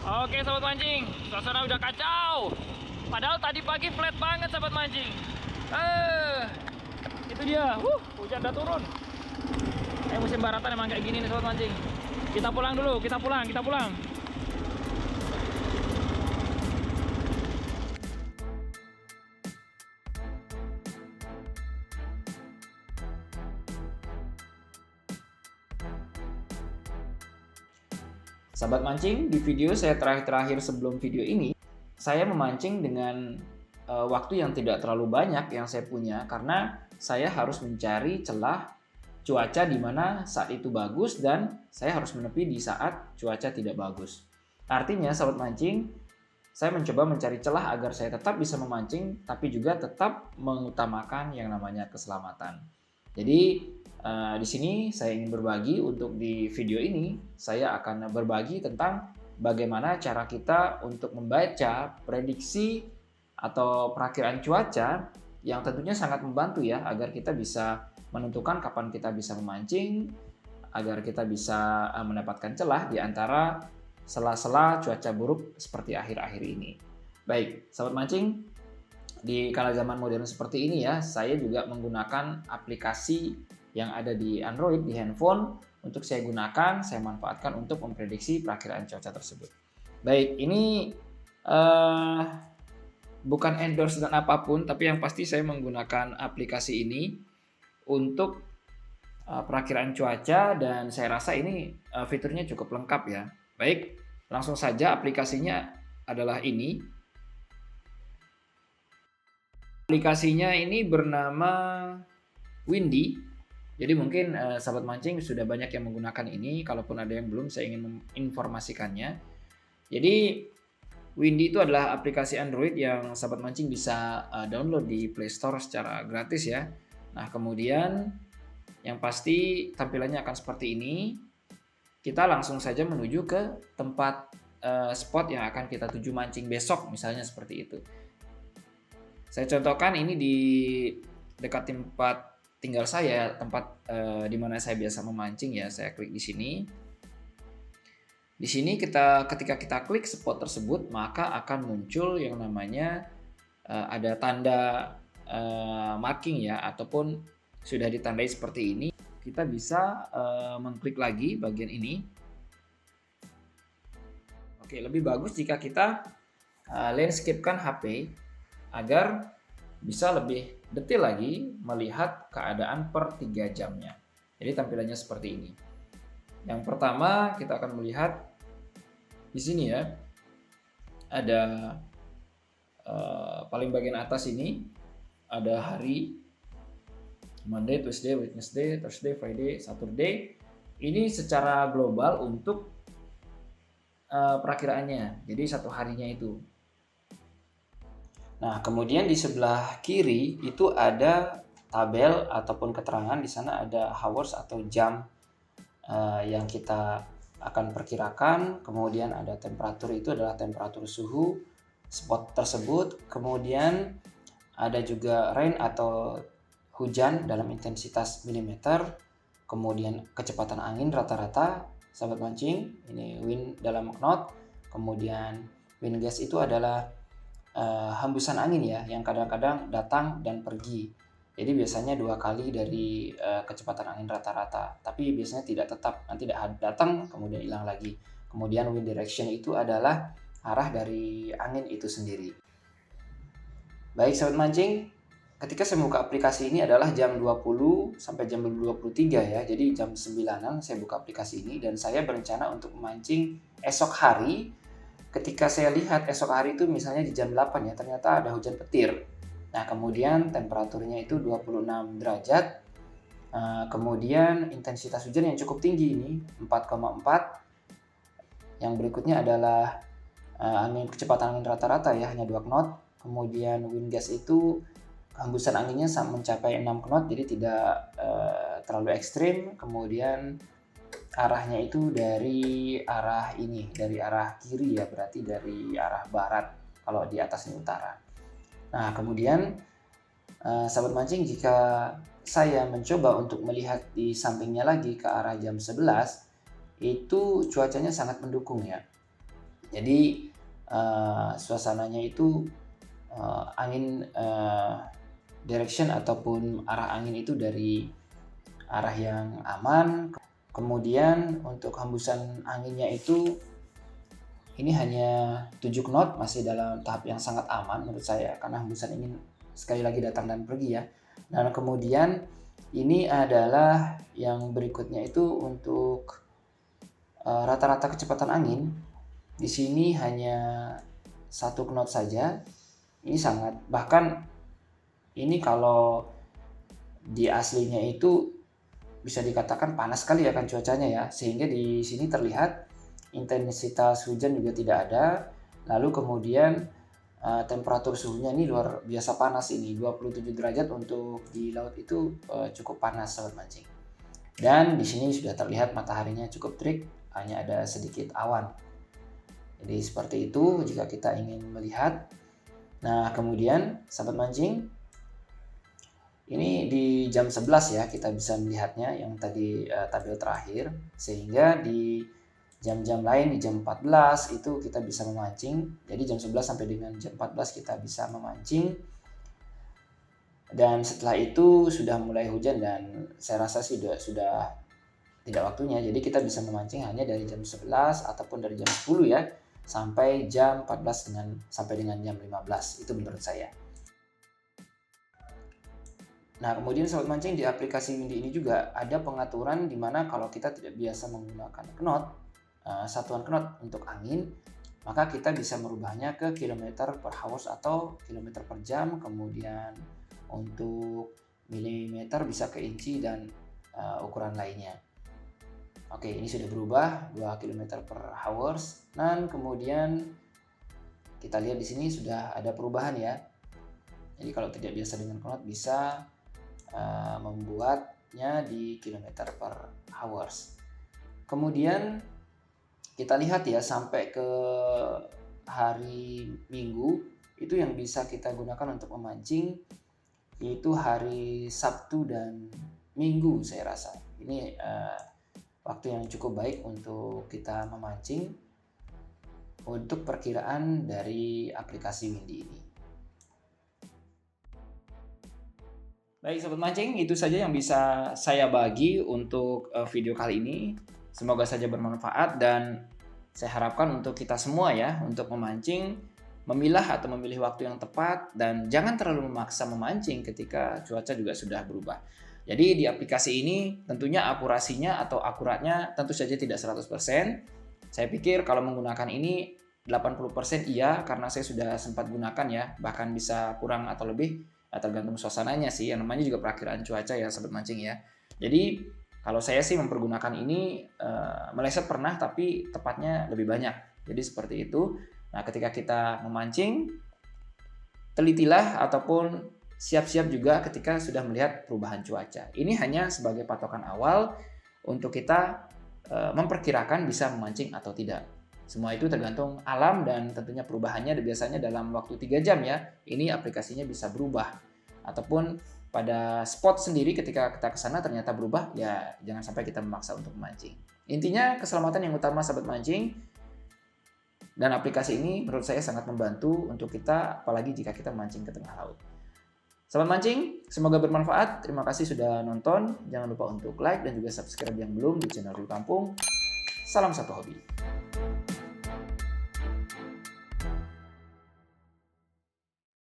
Oke sahabat mancing, suasana udah kacau. Padahal tadi pagi flat banget sahabat mancing. Itu dia. Hujan udah turun. Musim baratan emang kayak gini nih sahabat mancing. Kita pulang dulu, kita pulang. Sahabat mancing, di video saya terakhir sebelum video ini, saya memancing dengan waktu yang tidak terlalu banyak yang saya punya karena saya harus mencari celah cuaca di mana saat itu bagus dan saya harus menepi di saat cuaca tidak bagus. Artinya sahabat mancing, saya mencoba mencari celah agar saya tetap bisa memancing tapi juga tetap mengutamakan yang namanya keselamatan. Jadi di sini saya ingin berbagi untuk di video ini saya akan berbagi tentang bagaimana cara kita untuk membaca prediksi atau perakiraan cuaca yang tentunya sangat membantu ya agar kita bisa menentukan kapan kita bisa memancing, agar kita bisa mendapatkan celah di antara sela-sela cuaca buruk seperti akhir-akhir ini. Baik, sahabat mancing, di kala zaman modern seperti ini ya, saya juga menggunakan aplikasi yang ada di Android, di handphone, untuk saya gunakan, saya manfaatkan untuk memprediksi perakiraan cuaca tersebut. Baik, ini bukan endorse dan apapun, tapi yang pasti saya menggunakan aplikasi ini untuk perakiraan cuaca dan saya rasa ini fiturnya cukup lengkap ya. Baik, langsung saja aplikasinya adalah ini. Aplikasinya ini bernama Windy. Jadi mungkin sahabat mancing sudah banyak yang menggunakan ini. Kalaupun ada yang belum, saya ingin menginformasikannya. Jadi Windy itu adalah aplikasi Android yang sahabat mancing bisa download di Play Store secara gratis ya. Nah kemudian yang pasti tampilannya akan seperti ini. Kita langsung saja menuju ke tempat spot yang akan kita tuju mancing besok, misalnya seperti itu. Saya contohkan ini di dekat tempat tinggal saya, tempat di mana saya biasa memancing ya. Saya klik di sini. Di sini ketika kita klik spot tersebut, maka akan muncul yang namanya ada tanda marking ya, ataupun sudah ditandai seperti ini. Kita bisa mengklik lagi bagian ini. Oke, lebih bagus jika kita landscape-kan HP agar bisa lebih detail lagi melihat keadaan per 3 jamnya. Jadi tampilannya seperti ini. Yang pertama kita akan melihat di sini ya, ada paling bagian atas ini ada hari Monday, Tuesday, Wednesday, Thursday, Friday, Saturday. Ini secara global untuk perakiraannya. Jadi satu harinya itu. Nah, kemudian di sebelah kiri itu ada tabel ataupun keterangan. Di sana ada hours atau jam yang kita akan perkirakan. Kemudian ada temperatur, itu adalah temperatur suhu spot tersebut. Kemudian ada juga rain atau hujan dalam intensitas milimeter. Kemudian kecepatan angin rata-rata sahabat mancing, ini wind dalam knot. Kemudian wind gust itu adalah hembusan angin ya, yang kadang-kadang datang dan pergi. Jadi biasanya 2 kali dari kecepatan angin rata-rata, tapi biasanya tidak tetap, nanti datang kemudian hilang lagi. Kemudian wind direction itu adalah arah dari angin itu sendiri. Baik sahabat mancing, ketika saya buka aplikasi ini adalah jam 20 sampai jam 23 ya. Jadi jam 9-an saya buka aplikasi ini dan saya berencana untuk memancing esok hari. Ketika saya lihat esok hari itu misalnya di jam 8 ya, ternyata ada hujan petir. Nah kemudian temperaturnya itu 26 derajat. Kemudian intensitas hujan yang cukup tinggi ini 4,4. Yang berikutnya adalah kecepatan angin rata-rata ya, hanya 2 knot. Kemudian wind gust itu hembusan anginnya mencapai 6 knot, jadi tidak terlalu ekstrim. Kemudian arahnya itu dari arah ini, dari arah kiri ya, berarti dari arah barat kalau di atas ini utara. Nah kemudian sahabat mancing, jika saya mencoba untuk melihat di sampingnya lagi ke arah jam 11, itu cuacanya sangat mendukung ya. Jadi suasananya itu angin direction ataupun arah angin itu dari arah yang aman. Kemudian untuk hembusan anginnya itu ini hanya 7 knot, masih dalam tahap yang sangat aman menurut saya karena hembusan angin sekali lagi datang dan pergi ya. Dan kemudian ini adalah yang berikutnya itu untuk rata-rata kecepatan angin. Di sini hanya 1 knot saja. Ini sangat, bahkan ini kalau di aslinya itu bisa dikatakan panas sekali ya kan cuacanya ya, sehingga di sini terlihat intensitas hujan juga tidak ada. Lalu kemudian temperatur suhunya ini luar biasa panas, ini 27 derajat untuk di laut itu cukup panas sobat mancing. Dan di sini sudah terlihat mataharinya cukup terik, hanya ada sedikit awan. Jadi seperti itu jika kita ingin melihat. Nah kemudian sahabat mancing, ini di jam 11 ya kita bisa melihatnya yang tadi tabel terakhir, sehingga di jam-jam lain di jam 14 itu kita bisa memancing. Jadi jam 11 sampai dengan jam 14 kita bisa memancing. Dan setelah itu sudah mulai hujan dan saya rasa sih sudah tidak waktunya. Jadi kita bisa memancing hanya dari jam 11 ataupun dari jam 10 ya sampai jam 14 sampai dengan jam 15. Itu menurut saya. Nah, kemudian sobat mancing, di aplikasi Windy ini juga ada pengaturan di mana kalau kita tidak biasa menggunakan knot, satuan knot untuk angin, maka kita bisa merubahnya ke kilometer per hours atau kilometer per jam. Kemudian untuk milimeter bisa ke inci dan ukuran lainnya. Oke, ini sudah berubah 2 km per hours. Dan kemudian kita lihat di sini sudah ada perubahan ya. Jadi kalau tidak biasa dengan knot bisa membuatnya di kilometer per hours. Kemudian kita lihat ya sampai ke hari Minggu itu yang bisa kita gunakan untuk memancing itu hari Sabtu dan Minggu saya rasa. Ini waktu yang cukup baik untuk kita memancing untuk perkiraan dari aplikasi Windy ini. Baik sobat mancing, itu saja yang bisa saya bagi untuk video kali ini. Semoga saja bermanfaat dan saya harapkan untuk kita semua ya untuk memancing, memilah atau memilih waktu yang tepat dan jangan terlalu memaksa memancing ketika cuaca juga sudah berubah. Jadi di aplikasi ini tentunya akurasinya atau akuratnya tentu saja tidak 100%. Saya pikir kalau menggunakan ini 80% iya karena saya sudah sempat gunakan ya, bahkan bisa kurang atau lebih. Tergantung suasananya sih, yang namanya juga perakiraan cuaca ya sobat mancing ya. Jadi kalau saya sih mempergunakan ini meleset pernah tapi tepatnya lebih banyak. Jadi seperti itu. Nah ketika kita memancing, telitilah ataupun siap-siap juga ketika sudah melihat perubahan cuaca. Ini hanya sebagai patokan awal untuk kita memperkirakan bisa memancing atau tidak. Semua itu tergantung alam dan tentunya perubahannya biasanya dalam waktu 3 jam ya. Ini aplikasinya bisa berubah. Ataupun pada spot sendiri ketika kita ke sana ternyata berubah, ya jangan sampai kita memaksa untuk memancing. Intinya keselamatan yang utama sahabat mancing. Dan aplikasi ini menurut saya sangat membantu untuk kita, apalagi jika kita memancing ke tengah laut. Sahabat mancing, semoga bermanfaat. Terima kasih sudah nonton. Jangan lupa untuk like dan juga subscribe yang belum di channel Dulu Kampung. Salam satu hobi.